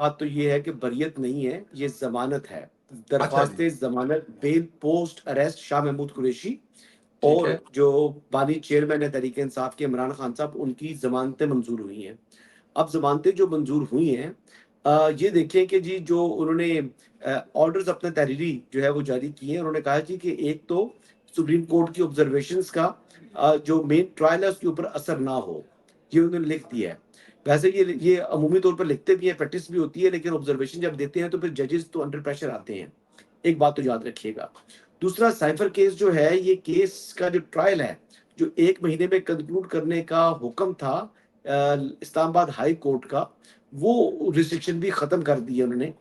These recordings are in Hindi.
बात तो ये है कि बरियत नहीं है, ये ज़मानत है। अच्छा जी। दरख्वास्त ज़मानत bail post arrest Shah Mahmood Qureshi ठीक और है। जो बानी चेयरमैन है तहरीक इंसाफ के इमरान खान साहब, उनकी ज़मानतें मंजूर हुई हैं। अब ज़मानतें जो मंजूर हुई हैं, ये देखें कि जी जो उन्होंने ऑर्डर्स अपने तहरीरी जो है वो जारी किए हैं। उन्होंने कहा जी कि एक तो सुप्रीम कोर्ट की ऑब्जर्वेशंस का जो मेन ट्रायल है उसके ऊपर असर ना हो, ये उन्होंने लिख दिया है। वैसे ये अमूमी तौर पर लिखते भी हैं, प्रैक्टिस भी होती है, लेकिन ऑब्जर्वेशन जब देते हैं तो फिर जजेस तो अंडर प्रेशर आते हैं। एक बात तो याद रखिएगा। दूसरा, साइफर केस जो है, ये केस का जो ट्रायल है, जो 1 महीने में कंक्लूड करने का हुक्म था इस्लामाबाद हाई कोर्ट का, वो रिस्ट्रिक्शन भी खत्म कर दी है उन्होंने।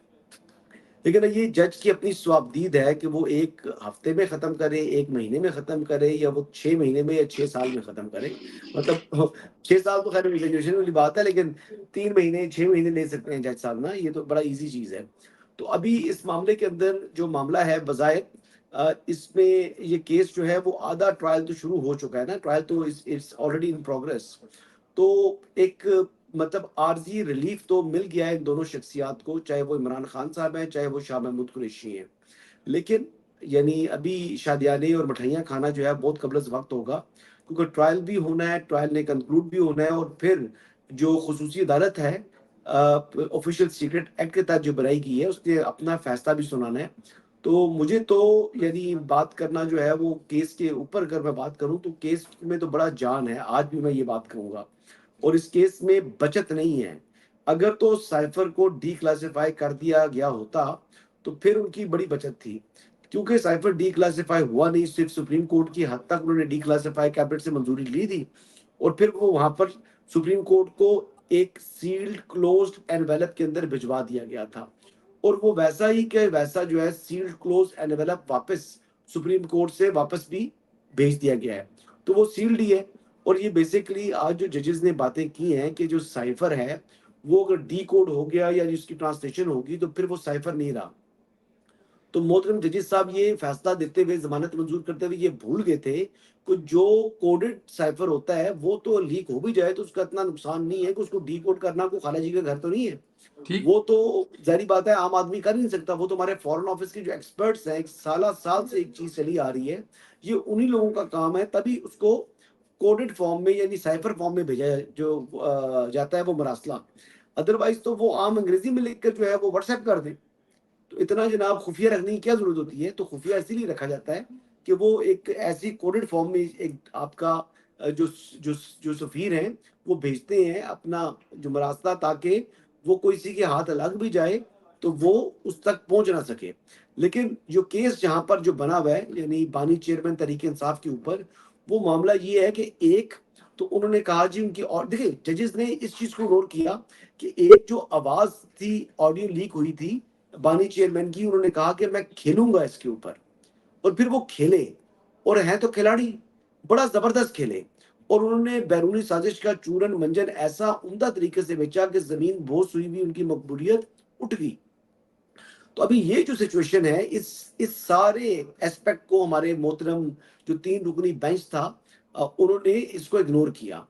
लेकिन ये जज की अपनी स्वाबदीद है कि वो 1 हफ्ते में खत्म करे, 1 महीने में खत्म करे, या वो 6 महीने में या 6 साल में खत्म करे। मतलब 6 साल तो खैर इवैल्यूएशन वाली बात है, लेकिन 3 महीने 6 महीने ले सकते हैं जज साहब ना, ये तो बड़ा ईज़ी चीज़ है। तो अभी इस मामले के अंदर जो मामला है बज़ाहिर इसमें ये केस जो है वो आधा ट्रायल तो शुरू हो चुका है ना, ट्रायल तो इट्स ऑलरेडी इन प्रोग्रेस। तो एक मतलब आर्जी रिलीफ तो मिल गया है इन दोनों शख्सियात को, चाहे वो इमरान खान साहब हैं, चाहे वो शाह महमूद कुरैशी हैं। लेकिन यानी अभी शादियाने और मिठाइयाँ खाना जो है बहुत कबल वक्त होगा, क्योंकि ट्रायल भी होना है, ट्रायल ने कंक्लूड भी होना है, और फिर जो खसूसी अदालत है ऑफिशियल सीक्रेट एक्ट के तहत जो बनाई गई है, उसने अपना फैसला भी सुनाना है। तो मुझे तो यानी बात करना जो है वो केस के ऊपर, अगर मैं बात करूं तो केस में तो बड़ा जान है, आज भी मैं ये बात कहूंगा। और इस केस में बचत नहीं है। अगर तो साइफर को डिक्लासिफाई कर दिया गया होता तो फिर उनकी बड़ी बचत थी। क्योंकि साइफर डिक्लासिफाई हुआ नहीं, सिर्फ सुप्रीम कोर्ट की हद तक उन्होंने डिक्लासिफाई कैबिनेट से मंजूरी ली थी, और फिर वो वहां पर सुप्रीम कोर्ट को एक सील्ड क्लोज्ड एनवेलप के अंदर भिजवा दिया गया था। और वो वैसा ही के वैसा जो है सील्ड क्लोज एनवेलप वापस सुप्रीम कोर्ट से वापस भी भेज दिया गया है। तो वो सील्ड ही है। और ये बेसिकली आज जो जजेस ने बातें की हैं कि जो साइफर है वो अगर डी कोड हो गया या जिसकी ट्रांसलेशन होगी तो फिर वो साइफर नहीं रहा। तो मोहतरम जजेस साहब ये फैसला देते हुए, जमानत मंजूर करते हुए ये भूल गए थे कि जो कोडेड साइफर होता है वो तो लीक हो भी जाए तो उसका इतना नुकसान नहीं है कि उसको डी कोड करना कोई खाला जी का घर तो नहीं है। ठीक। वो तो जाहिर बात है आम आदमी कर ही नहीं सकता। वो तो हमारे फॉरेन ऑफिस के जो एक्सपर्ट्स हैं, एक साल साल से एक चीज चली आ रही है, ये उन्हीं लोगों का काम है, तभी उसको कोडेड फॉर्म में यानी साइफर फॉर्म में भेजा जो जाता है वो मरासला। अदरवाइज तो वो आम अंग्रेजी में लिख कर जो है वो व्हाट्सएप कर दे। तो इतना जनाब खुफिया रखने की क्या जरूरत होती है? तो खुफिया इसीलिए रखा जाता है कि वो एक ऐसी कोडेड फॉर्म में एक आपका जो जो जो सफीर हैं वो भेजते हैं अपना जो मरासला, ताकि वो कोई किसी के हाथ लग भी जाए तो वो उस तक पहुंच ना सके। लेकिन जो केस जहां पर जो बना हुआ है यानी बानी चेयरमैन तरीके इंसाफ के ऊपर, वो मामला ये है कि एक तो उन्होंने कहा जी उनकी, और देखिए जजेस ने इस चीज को नोट किया कि एक जो आवाज थी ऑडियो लीक हुई थी बानी चेयरमैन की, उन्होंने कहा कि मैं खेलूंगा इसके ऊपर, और फिर वो खेले, और हैं तो खिलाड़ी, बड़ा जबरदस्त खेले। और उन्होंने बैरूनी साजिश का चूरन मंजन ऐसा उम्दा तरीके से बेचा कि जमीन बोस हुई भी, उनकी मकबूलियत उठ गई। तो अभी ये जो सिचुएशन है, इस सारे एस्पेक्ट को हमारे मोहतरम जो 3 रुकनी बेंच था उन्होंने इसको इग्नोर किया।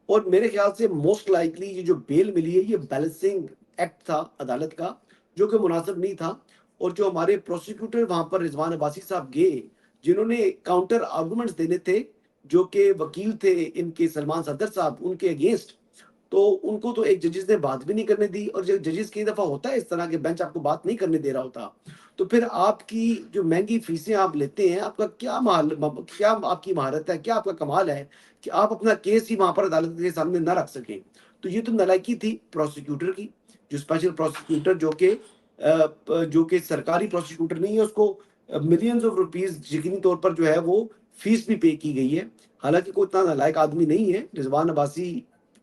और मेरे ख्याल से मोस्ट लाइकली ये जो बेल मिली है ये बैलेंसिंग एक्ट था अदालत का, जो कि मुनासिब नहीं था। और जो हमारे प्रोसिक्यूटर वहां पर रिजवान अब्बासी साहब गए, जिन्होंने काउंटर आर्गूमेंट्स देने थे, जो कि वकील थे इनके सलमान सदर साहब उनके अगेंस्ट, तो उनको तो एक जजेस ने बात भी नहीं करने दी। और जब जजेस कई दफा होता है इस तरह के बेंच आपको बात नहीं करने दे रहा होता, तो फिर आपकी जो महंगी फीसें आप लेते हैं, आपका क्या आपकी महारत है, क्या आपका कमाल है कि आप अपना केस ही वहां पर अदालत के सामने ना रख सके। तो ये तो नालायकी थी प्रोसिक्यूटर की, जो स्पेशल प्रोसिक्यूटर जो कि सरकारी प्रोसिक्यूटर नहीं है, उसको मिलियंस ऑफ रुपीज यकीनी तौर पर जो है वो फीस भी पे की गई है। हालांकि कोई इतना नालायक आदमी नहीं है, रिजवान अब्बासी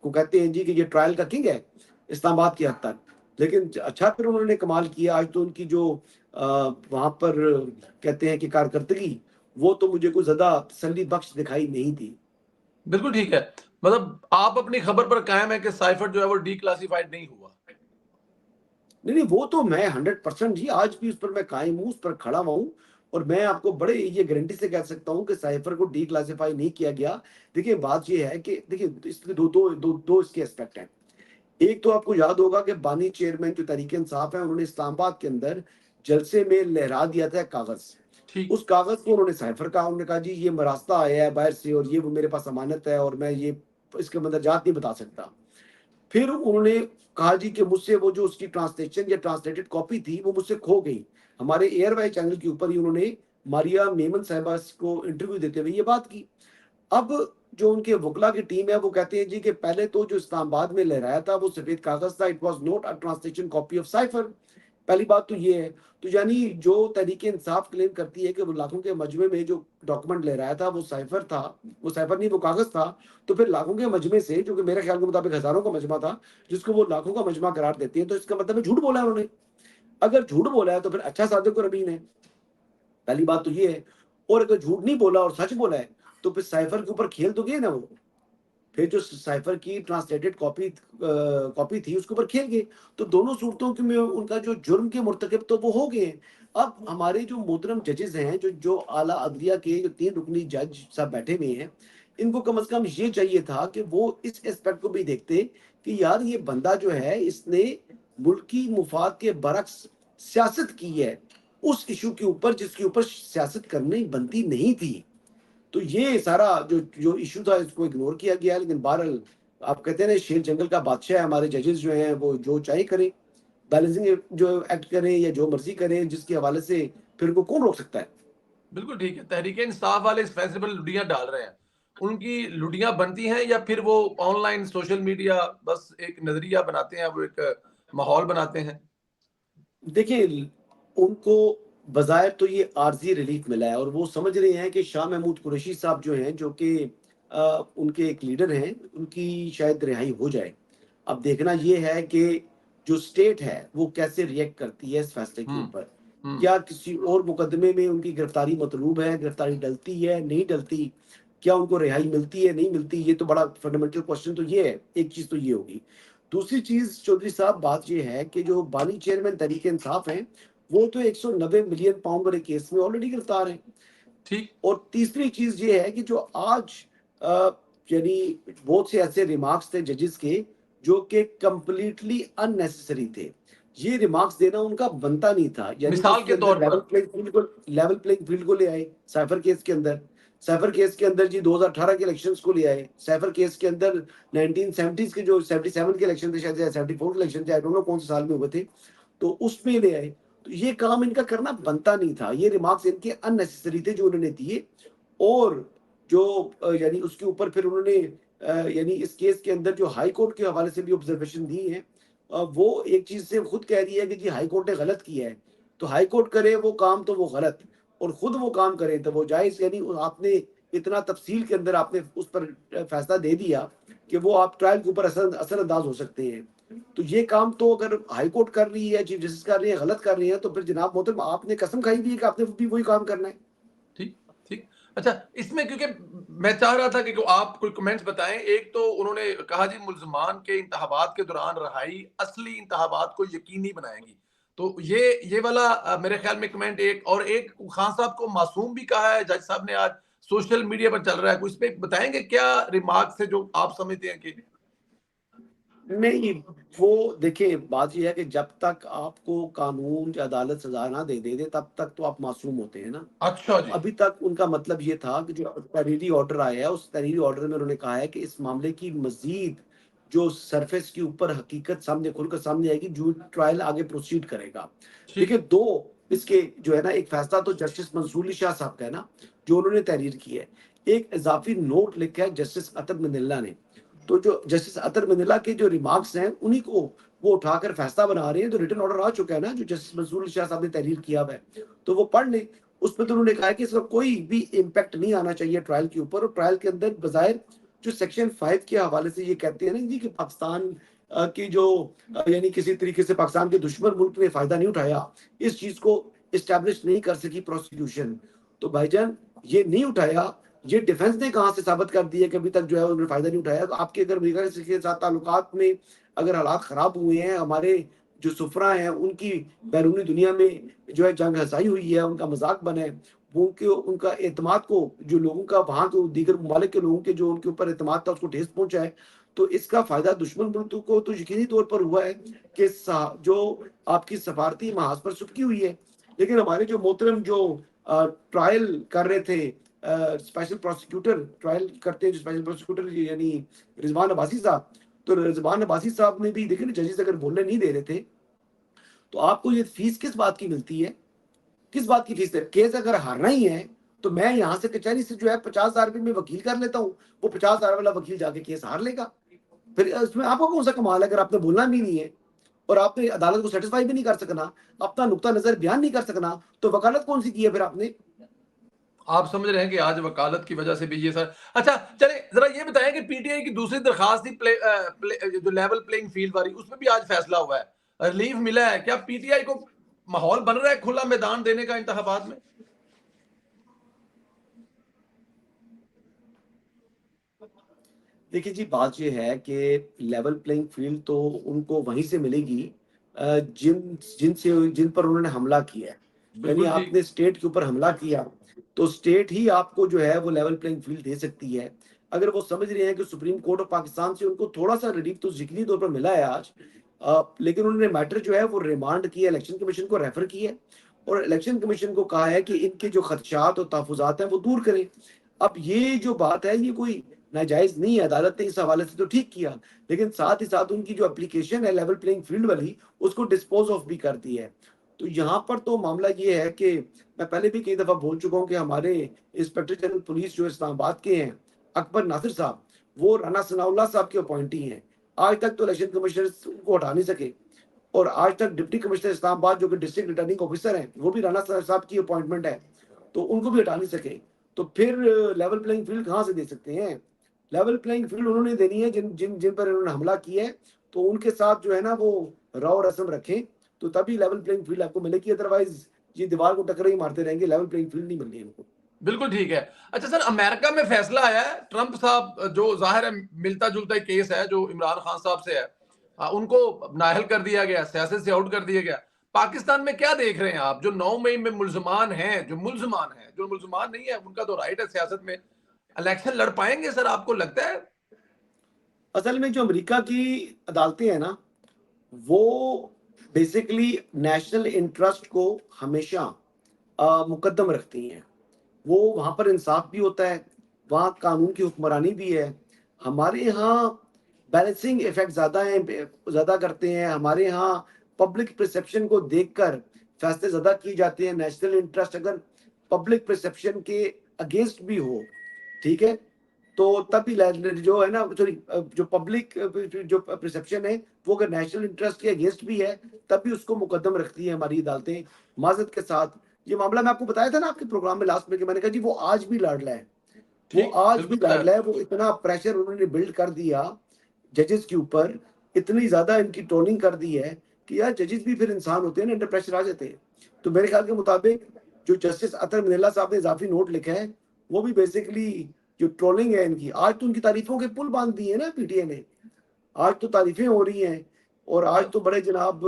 को कहते हैं जी कि ये ट्रायल का किंग है इस्लामाबाद की हद तक। लेकिन अच्छा फिर उन्होंने कमाल किया। आज तो उनकी जो वहां पर कहते हैं कि कारकर्दगी, वो तो मुझे कोई ज्यादा तसल्ली बख्श दिखाई नहीं दी। बिल्कुल ठीक है। मतलब आप अपनी खबर पर कायम है कि साइफर जो है वो डिक्लासिफाइड नहीं हुआ। नहीं नहीं, वो तो मैं 100% जी आज भी उस पर मैं कायम हूँ, उस पर खड़ा हुआ हूँ। और मैं आपको बड़े ये गारंटी से कह सकता हूँ कि साइफर को डी क्लासिफाई नहीं किया गया। देखिए बात ये है कि देखिए इसमें दो दो दो दो इसके एस्पेक्ट हैं। एक तो आपको याद होगा कि बानी चेयरमैन जो तहरीक इंसाफ है, उन्होंने इस्लामाबाद के अंदर जलसे में लहरा दिया था एक कागज। ठीक। उस कागज को उन्होंने साइफर कहा। उन्होंने कहा जी ये रास्ता आया है बाहर से और ये वो मेरे पास अमानत है और मैं ये इसके अंदर जात नहीं बता सकता। फिर उन्होंने कहा जी कि मुझसे वो जो उसकी ट्रांसलेशन या ट्रांसलेटेड कॉपी थी वो मुझसे खो गई। हमारे एयरवाई चैनल के ऊपर ही उन्होंने मारिया मेमन साहिबा को इंटरव्यू देते हुए ये बात की। अब जो उनके वकला की टीम है वो कहते हैं जी कि पहले तो जो इस्लामाबाद में लहराया था वो सफेद कागज था, it was not a translation copy of cipher. पहली बात तो ये है। तो यानी जो तहरीक इंसाफ क्लेम करती है कि वो लाखों के मजमे में जो डॉक्यूमेंट लहराया था वो साइफर था, वो साइफर नहीं वो कागज था। तो फिर लाखों के मजमे से, जो कि मेरे ख्याल के मुताबिक हजारों का मजमा था, जिसको वो लाखों का मजमा करार देती है, तो इसका मतलब है झूठ बोला है उन्होंने। अगर झूठ बोला है तो फिर अच्छा सादिक और अमीन है। पहली बात तो ये है। और अगर झूठ नहीं बोला और सच बोला है तो फिर साइफर के ऊपर खेल तो गए ना वो। फिर जो साइफर की ट्रांसलेटेड कॉपी थी उसके ऊपर खेल गए। तो दोनों सूरतों के में उनका जो जुर्म के मुर्तकब तो वो हो गए हैं। अब हमारे जो मोहतरम जजेस हैं, जो जो आला अदलिया के जो 3 रुकनी जज साहब बैठे हुए हैं, इनको कम से कम ये चाहिए था कि वो इस एस्पेक्ट को भी देखते कि यार ये बंदा जो है इसने मुल्की मुफाद के बरक्स सियासत की है उस इशू के ऊपर जिसके ऊपर सियासत करनी बनती नहीं थी। तो ये सारा जो जो इशू था इसको इग्नोर किया गया। लेकिन बहरहाल आप कहते हैं ना शेर जंगल का बादशाह है, हमारे जजेस जो हैं वो जो चाहे करें, बैलेंसिंग जो एक्ट करें या जो मर्जी करें, जिसके हवाले से फिर को कौन रोक सकता है। बिल्कुल ठीक है। तहरीक इंसाफ वाले इस फैसले पर लुटियां डाल रहे हैं। उनकी लुटियां बनती हैं या फिर वो ऑनलाइन सोशल मीडिया बस एक नजरिया बनाते हैं, वो एक माहौल बनाते हैं? देखिए, उनको बज़ाहिर तो ये आर्ज़ी रिलीफ़ मिला है और वो समझ रहे हैं कि शाह महमूद कुरैशी साहब जो हैं, जो कि उनके एक लीडर हैं, उनकी शायद रिहाई हो जाए। अब देखना ये है कि जो स्टेट है, वो कैसे रिएक्ट करती है इस फ़ैसले के हुँ, ऊपर। हुँ। क्या किसी और मुकदमे में उनकी गिरफ़्तारी मतलूब है, गिरफ़्तारी डलती है, नहीं डलती? क्या उनको रिहाई मिलती है, नहीं मिलती? ये तो बड़ा फंडामेंटल क्वेश्चन तो ये है, एक चीज़ तो ये होगी। दूसरी चीज़ चौधरी साहब, बात ये है कि जो बानी चेयरमैन तहरीक इंसाफ हैं, वो तो 190 मिलियन पाउंड वाले केस में ऑलरेडी गिरफ्तार हैं। ठीक। और तीसरी चीज़ ये है कि जो आज अ, यानी बहुत से ऐसे रिमार्क्स थे जजेस के जो कि कंप्लीटली अननेसेसरी थे। ये रिमार्क्स देना उनका बनता नहीं था। यानी मिसाल उसके के अंदर तौर पर। लेवल प्लेइंग फील्ड को ले आए साइफर केस के अंदर। साइफर केस के अंदर जी 2018 के इलेक्शंस को ले आए। साइफर केस के अंदर 1970s के जो 77 के इलेक्शन थे शायद, या 74 के इलेक्शन थे, आई डोंट नो कौन से साल में हुए थे। तो उसमें ले आए। तो ये काम इनका करना बनता नहीं था। ये रिमार्क्स इनके अननेसेसरी थे जो उन्होंने दिए। और जो यानी उसके ऊपर फिर उन्होंने यानी इस केस के अंदर जो हाई कोर्ट के हवाले से भी ऑब्जर्वेशन दी है, वो एक चीज़ से खुद कह रही है कि जी हाई कोर्ट ने गलत किया है। तो हाई कोर्ट करे वो काम तो वो गलत, और खुद वो काम करे तो वो जायज़। यानी आपने इतना तफसील के अंदर आपने उस पर फैसला दे दिया कि वो आप ट्रायल के ऊपर असरअंदाज हो सकते हैं। तो ये काम तो अगर हाई कोर्ट कर रही है, चीफ जस्टिस कर रही है, गलत कर रही है, तो फिर जनाब मोहतरम आपने कसम खाई भी है कि आपने भी वही काम करना है। ठीक, ठीक। अच्छा, इसमें क्योंकि मैं चाह रहा था कि आप कोई कमेंट्स बताएँ। एक तो उन्होंने कहा जी मुल्ज़मान के इंतखाबात के दौरान रहाई असली इंतखाबात को यकीनी बनाएगी। तो ये वाला मेरे ख़्याल में कमेंट एक, और एक खान साहब को मासूम भी कहा है जज साहब ने आज, सोशल मीडिया पर चल रहा है। कुछ इस पे बताएँगे क्या रिमार्क्स है जो आप समझते हैं कि नहीं, वो देखिए बात ये है कि जब तक आपको कानून या अदालत सज़ा ना दे तब तक तो आप मासूम होते हैं ना। अच्छा तो जी। अभी तक उनका मतलब ये था कि जो तहरीरी ऑर्डर आया है, उस तहरीरी ऑर्डर में उन्होंने कहा है कि इस मामले की मज़ीद जो सरफ़ेस के ऊपर हकीकत सामने खुलकर सामने आएगी, जो ट्रायल आगे प्रोसीड करेगा। ठीक। देखिए 2 इसके जो है ना, एक फ़ैसला तो जस्टिस मंसूर अली शाह साहब का है ना, जो उन्होंने तहरीर की है। एक इज़ाफ़ी नोट लिखा है जस्टिस अतर मनिल्ला ने। तो जो जस्टिस अतर मनिल्ला के जो रिमार्क्स हैं, उन्हीं को वो उठाकर फ़ैसला बना रहे हैं। तो रिटन ऑर्डर आ चुका है ना, जो जस्टिस मंसूर अली शाह साहब ने तहरीर किया हुआ है, तो वो पढ़ लें। उसमें तो उन्होंने कहा है कि इसका कोई भी इम्पैक्ट नहीं आना चाहिए ट्रायल के ऊपर। और ट्रायल के अंदर बज़ाहिर जो सेक्शन 5 के हवाले से ये कहते हैं ना जी कि पाकिस्तान की जो यानी किसी तरीके से पाकिस्तान के दुश्मन मुल्क ने फ़ायदा नहीं उठाया, इस चीज़ को एस्टेब्लिश नहीं कर सकी प्रोसिक्यूशन। तो भाईजान ये नहीं उठाया, ये डिफेंस ने कहाँ से साबित कर दिया कि अभी तक जो है उन्होंने फ़ायदा नहीं उठाया। तो आपके अगर अमेरिका के साथ ताल्लुकात में अगर हालात ख़राब हुए हैं, हमारे जो सुफ़रा हैं उनकी बैरूनी दुनिया में जो है जंग हसाई हुई है, उनका मज़ाक बना है, वो उनके उनका एतमाद को जो लोगों का वहाँ के दीगर ममालिक के लोगों के जो उनके ऊपर एतमाद था उसको ठेस पहुँचा है। तो इसका फायदा दुश्मन मुल्क को तो यकीनी तौर पर हुआ है कि जो आपकी सफारती महाज पर सुबकी हुई है। लेकिन हमारे जो मोहतरम जो ट्रायल कर रहे थे, स्पेशल प्रोसिक्यूटर ट्रायल करते हैं जो स्पेशल प्रोसिक्यूटर यानी रिजवान अब्बासी साहब, तो रिजवान अब्बासी साहब ने भी देखिए ना, जजेस अगर बोलने नहीं दे रहे थे तो आपको ये फीस किस बात की मिलती है? किस बात की फीस है? केस अगर हारना ही है तो मैं यहाँ से कचहरी से जो है 50,000 रुपए में वकील कर लेता हूँ, वो 50,000 वाला वकील जाके केस हार लेगा। फिर उसमें आपका कौन सा कमाल है? अगर आपने बोलना भी नहीं है और आपने अदालत को सेटिस्फाई भी नहीं कर सकना, अपना नुक्ता नजर बयान नहीं कर सकना, तो वकालत कौन सी की है फिर आपने? आप समझ रहे हैं कि आज वकालत की वजह से भी ये सर। अच्छा, चलिए जरा ये बताएं कि पीटीआई की दूसरी दरखास्त थी जो लेवल प्लेइंग फील्ड वाली, उसमें भी आज फैसला हुआ है, रिलीफ मिला है। क्या पीटीआई को माहौल बन रहा है खुला मैदान देने का इंतखाबात में? देखिए जी, बात ये है कि लेवल प्लेइंग फील्ड तो उनको वहीं से मिलेगी जिन पर उन्होंने हमला किया है। यानी बिल्कुल ठीक। आपने स्टेट के ऊपर हमला किया, तो स्टेट ही आपको जो है वो लेवल प्लेइंग फील्ड दे सकती है। अगर वो समझ रहे हैं कि सुप्रीम कोर्ट ऑफ पाकिस्तान से उनको थोड़ा-सा रिलीफ तो यकीनी तौर पर मिला है आज, लेकिन उन्होंने मैटर जो है वो रिमांड किया, इलेक्शन कमीशन को रेफर किया है और इलेक्शन कमीशन को कहा है कि इनके जो खदशात और तहफ़्फ़ुज़ात हैं वो दूर करें। अब ये जो बात है ये कोई नाजायज़ नहीं है, अदालत ने इस हवाले से तो ठीक किया, लेकिन साथ ही साथ उनकी जो एप्लीकेशन है लेवल प्लेइंग फील्ड वाली, उसको डिस्पोज़ ऑफ भी कर दी है। तो यहाँ पर तो मामला ये है कि मैं पहले भी कई दफ़ा बोल चुका हूँ कि हमारे इंस्पेक्टर जनरल पुलिस जो इस्लामाबाद के हैं, अकबर नासिर साहब, वो राना सनाउल्लाह साहब के अपॉइंटी हैं। आज तक तो इलेक्शन कमिश्नर को हटा नहीं सके और आज तक डिप्टी कमिश्नर इस्लामाबाद जो कि डिस्ट्रिक्ट रिटर्निंग ऑफिसर हैं, वो भी राना साहब की अपॉइंटमेंट है, तो उनको भी हटा नहीं सके। तो फिर लेवल प्लेइंग फील्ड कहाँ से दे सकते हैं? लेवल प्लेइंग फील्ड उन्होंने देनी है जिन जिन जिन पर इन्होंने हमला किया है, तो उनके साथ जो है ना वो रौ रस्म रखें, तो तभी लेवल प्लेइंग फील्ड आपको मिलेगी, अदरवाइज़ ये दीवार को टक्कर ही मारते रहेंगे, लेवल प्लेइंग फील्ड नहीं मिलनी इनको। बिल्कुल ठीक है। अच्छा सर, अमेरिका में फैसला आया है, ट्रंप साहब जो ज़ाहिर है मिलता-जुलता ही केस है जो इमरान खान साहब से है। उनको नाअहल कर दिया गया, सियासत से आउट कर दिया गया। पाकिस्तान में क्या देख रहे हैं आप? जो 9 मई में मुल्ज़मान हैं, जो मुल्ज़मान नहीं है उनका तो राइट है सियासत में। इलेक्शन लड़ पाएँगे सर, आपको लगता है? असल में जो अमेरिका की अदालतें हैं ना, वो बेसिकली नेशनल इंटरेस्ट को हमेशा मुकद्दम रखती हैं। वो वहाँ पर इंसाफ भी होता है, वहाँ कानून की हुक्मरानी भी है। हमारे यहाँ बैलेंसिंग इफ़ेक्ट ज़्यादा हैं, ज़्यादा करते हैं। हमारे यहाँ पब्लिक परसेप्शन को देखकर फैसले ज़्यादा किए जाते हैं। नेशनल इंटरेस्ट अगर पब्लिक परसेप्शन के अगेंस्ट भी हो, ठीक है? तो तब भी जो है ना सॉरी जो पब्लिक जो परसेप्शन है वो अगर नेशनल इंटरेस्ट के अगेंस्ट भी है, तब भी उसको मुकद्दम रखती है हमारी अदालतें। माज़रत के साथ ये मामला मैं आपको बताया था ना आपके प्रोग्राम में लास्ट में कि मैंने कहा जी वो आज भी लाडला है। वो ठीक, आज भी बिल्कुल बताया। लाडला है, वो इतना प्रेशर उन्होंने बिल्ड कर दिया जजेस के ऊपर, इतनी ज़्यादा इनकी ट्रोलिंग कर दी है कि यार जजेस भी फिर इंसान होते हैं ना, अंडर प्रेशर आ जाते हैं। तो मेरे ख्याल के मुताबिक जो जस्टिस अतर मिनेल्ला साहब ने इज़ाफ़ी नोट लिखा है, वो भी बेसिकली जो ट्रोलिंग है इनकी, आज तो उनकी तारीफ़ों के पुल बाँध दिए हैं ना पीटीआई ने। आज तो तारीफ़ें हो रही हैं और आज तो बड़े जनाब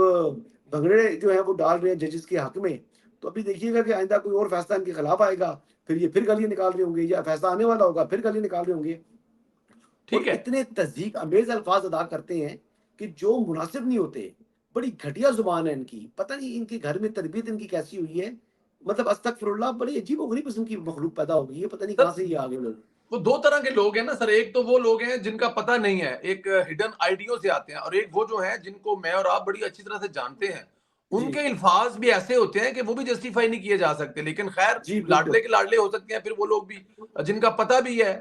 भंगड़े जो हैं वो डाल रहे हैं जजेस के हक में। तो अभी देखिएगा कि आइंदा कोई और फैसला इनके खिलाफ आएगा, फिर ये फिर गालियाँ निकाल रहे होंगे या फैसला आने वाला होगा, फिर गालियाँ निकाल रहे होंगे ठीक और है। इतने तहज़ीक अमेज़ अल्फ़ाज़ अदा करते हैं कि जो मुनासिब नहीं होते। बड़ी घटिया ज़ुबान है इनकी, पता नहीं इनके घर में तरबियत इनकी कैसी हुई है। मतलब अस्तगफिरुल्लाह, बड़ी अजीब-ओ-गरीब किस्म की मखलूक पैदा हो गई है, पता नहीं सर, कहाँ से ये आ गए लोग। वो 2 तरह के लोग हैं ना सर, एक तो वो लोग हैं जिनका पता नहीं है, एक हिडन आइडियो से आते हैं, और एक वो जो हैं जिनको मैं और आप बड़ी अच्छी तरह से जानते हैं। जी, उनके अल्फाज़ भी ऐसे होते हैं कि वो भी जस्टिफाई नहीं किए जा सकते, लेकिन खैर जी लाडले बिल्कुल। के लाडले हो सकते हैं फिर वो लोग भी, जिनका पता भी है,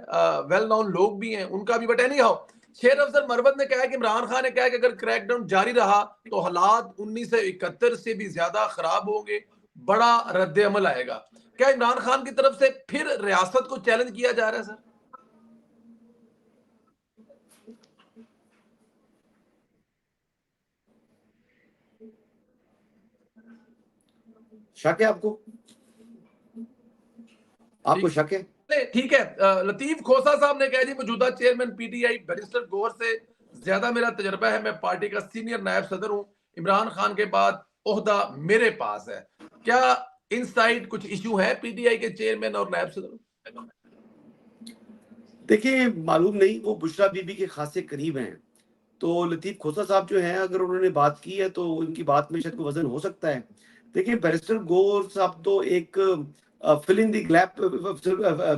वेल नोन लोग भी हैं, उनका भी। बट एनी हाउ, शेर अफजल मरवत ने कहा है कि इमरान खान ने कहा है कि अगर क्रैकडाउन जारी रहा तो हालात 1971 से भी ज़्यादा खराब होंगे, बड़ा रद्द-ए-अमल आएगा। क्या इमरान खान की तरफ से फिर रियासत को चैलेंज किया जा रहा है सर? शक है आपको? आपको ठीक शक है? ठीक है। लतीफ खोसा साहब ने कहा जी मौजूदा चेयरमैन पीटीआई बैरिस्टर गौहर से ज्यादा मेरा तजर्बा है, मैं पार्टी का सीनियर नायब सदर हूं, इमरान खान के बाद ओहदा मेरे पास है। क्या इनसाइड कुछ इशू है पीटीआई के चेयरमैन और नायब सदर? देखिए, मालूम नहीं, वो बुशरा बीबी के ख़ासे करीब हैं। तो लतीफ़ खोसा साहब जो हैं, अगर उन्होंने बात की है तो उनकी बात में शायद कोई वज़न हो सकता है। देखिए, बैरिस्टर गौर साहब तो एक fill in the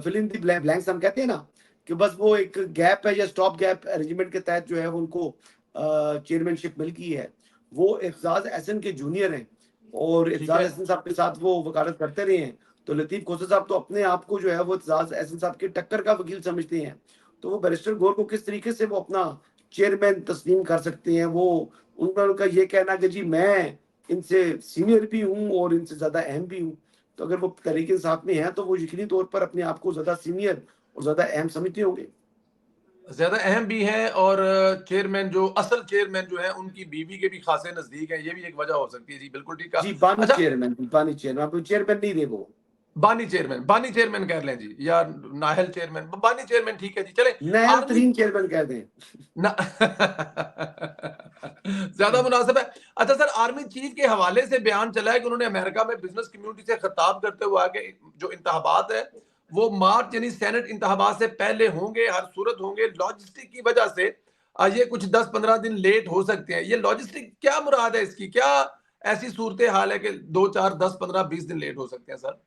fill in the blanks हम कहते हैं ना, कि बस वो एक गैप है या स्टॉप गैप अरेंजमेंट के तहत जो है वो उनको चेयरमैनशिप मिल गई है। वो एफ़ज़ाज़ अहसन के जूनियर हैं और ठीक एफ़ज़ाज़ है। अहसन साहब के साथ वो वकालत करते रहे हैं। तो लतीफ़ खोसा साहब तो अपने आप को जो है वो एफ़ज़ाज़ अहसन साहब के टक्कर का वकील समझते हैं। तो वो बैरिस्टर गौर को किस तरीके से वो अपना चेयरमैन तस्लीम कर सकते हैं। वो उनका ये कहना कि जी मैं इनसे सीनियर भी हूँ और इनसे ज़्यादा अहम भी हूँ। तो अगर वो तहरीक इंसाफ में हैं तो वो यकीनी तौर पर अपने आप को ज़्यादा सीनियर और ज़्यादा अहम समझते होंगे। ज़्यादा अहम भी हैं और चेयरमैन जो असल चेयरमैन जो हैं, उनकी बीवी के भी खासे नज़दीक हैं, ये भी एक वजह हो सकती है। जी, बिल्कुल ठीक कहा। जी, बानी अच्छा, चेयरमैन, बानी चेयरमैन, अब चेयरमैन नहीं रहे वो। बानी चेयरमैन कह लें जी, या नाहल चेयरमैन, बानी चेयरमैन ठीक है जी। चलें, नायब आर्मी तरीन चेयरमैन कह दें। ना ज़्यादा मुनासिब है। अच्छा सर, आर्मी चीफ के हवाले से बयान चला है कि उन्होंने अमेरिका में बिज़नेस कम्युनिटी से खिताब करते हुए कहा कि जो इंतखाबात है, वो मार्च यानी सेनेट इंतखाबात से पहले होंगे, हर सूरत होंगे। लॉजिस्टिक की वजह से ये कुछ 10-15 दिन लेट हो सकते हैं। ये लॉजिस्टिक क्या मुराद है इसकी? क्या ऐसी सूरत-ए-हाल है कि 2, 4, 10, 15, 20 दिन लेट हो सकते हैं सर?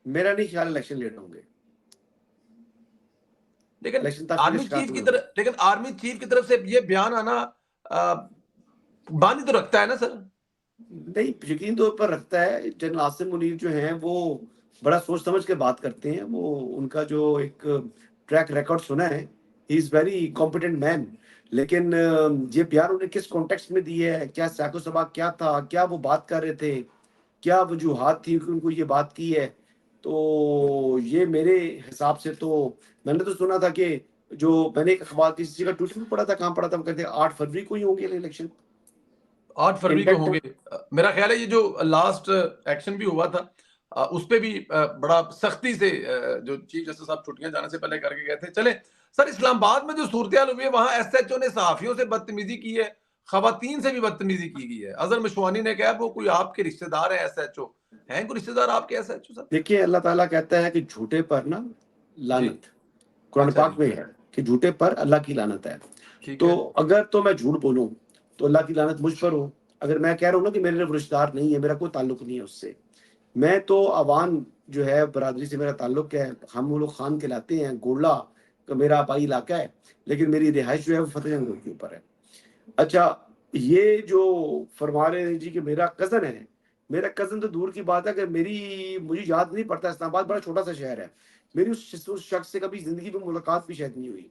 मेरा नहीं ख्याल इलेक्शन लेट होंगे। लेकिन इलेक्शन ताख़ीर के शिकार नहीं होंगे। आर्मी चीफ की तरफ से ये बयान आना अ, बानी तो रखता है ना सर? नहीं, यकीन तौर पर रखता है। जनरल आसिम मुनीर जो हैं वो बड़ा सोच समझ के बात करते हैं। वो उनका जो एक ट्रैक रिकॉर्ड सुना है, he is very competent man. लेकिन ये बयान उन्हें किस कॉन्टेक्स्ट में दिए है, क्या साको-सबा क्या था, क्या वो बात कर रहे थे, क्या वजूहात थी कि उनको ये बात की है। तो ये मेरे हिसाब से तो मैंने तो सुना था कि जो मैंने एक अखबार किसी जगह ट्वीट में पढ़ा था, कहाँ पढ़ा था, वो कहते हैं 8 फरवरी को ही होंगे इलेक्शन। 8 फरवरी को इंटेंट होंगे। मेरा ख्याल है ये जो लास्ट एक्शन भी हुआ था, उस पे भी बड़ा सख्ती से जो चीफ जस्टिस साहब छुट्टियां जाने से पहले करके गए थे। चले सर, इस्लामाबाद में जो सूरत हुई है, वहां एसएचओ ने सहाफियों से बदतमीजी की है, खवातीन से भी बदतमीजी की गई है। अजहर मिशवानी ने कहा वो कोई आपके रिश्तेदार है एसएचओ, हैं कोई रिश्तेदार आपके एसएचओ सर? देखिए, अल्लाह ताला कहता है कि झूठे पर ना जी। लानत, कुरान अच्छा पाक जी। में है कि झूठे पर अल्लाह की लानत है। ठीक तो है। अगर तो मैं झूठ बोलूँ, तो अल्लाह की लानत मुझ पर हो। अगर मैं कह रहा हूँ ना कि मेरे वो रिश्तेदार नहीं है, मेरा कोई ताल्लुक नहीं है उससे। मैं तो अवान जो है बरादरी से मेरा ताल्लुक है, हम वो लोग खान कहलाते हैं, गोला का मेरा आबाई इलाका है, लेकिन मेरी रिहाइश जो है वो फतेहजंग रोड के ऊपर है। अच्छा, ये जो फरमा रहे हैं जी कि मेरा कज़न है, मेरा कज़न तो दूर की बात है कि मेरी मुझे याद नहीं पड़ता, इस्लामाबाद बड़ा छोटा-सा शहर है। मेरी उस शख्स से कभी ज़िंदगी में मुलाकात भी शायद नहीं हुई।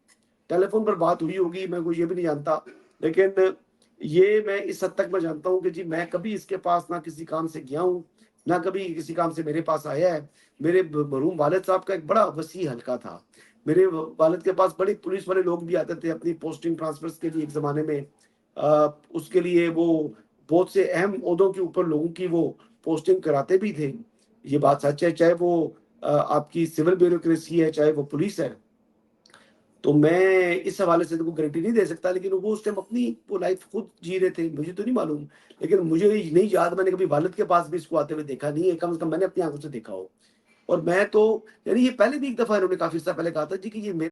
टेलीफ़ोन पर बात हुई होगी, मैं को ये भी नहीं जानता। लेकिन ये मैं इस हद तक मैं जानता हूँ कि जी मैं कभी इसके पास ना किसी काम से गया हूँ, ना कभी किसी काम से मेरे पास आया है। मेरे मरहूम वालिद साहब का एक बड़ा वसीह हलका था। मेरे वालिद के पास बड़ी पुलिस वाले लोग भी आते थे अपनी पोस्टिंग ट्रांसफ़र्स के लिए एक ज़माने में। उसके लिए वो बहुत से अहम ओहदों के ऊपर लोगों की वो पोस्टिंग कराते भी थे। ये बात सच है, चाहे वो आपकी सिविल ब्यूरोक्रेसी है, चाहे वो पुलिस है। तो मैं इस हवाले से तो कोई गारंटी नहीं दे सकता, लेकिन वो उस टाइम अपनी वो लाइफ़ खुद जी रहे थे, मुझे तो नहीं मालूम। लेकिन मुझे ये नहीं याद, मैंने कभी वालिद के पास भी इसको आते हुए देखा नहीं है, कम से कम मैंने अपनी आँखों से देखा हो। और मैं तो यानी ये पहले भी एक दफ़ा इन्होंने काफ़ी अर्सा पहले कहा था जी कि ये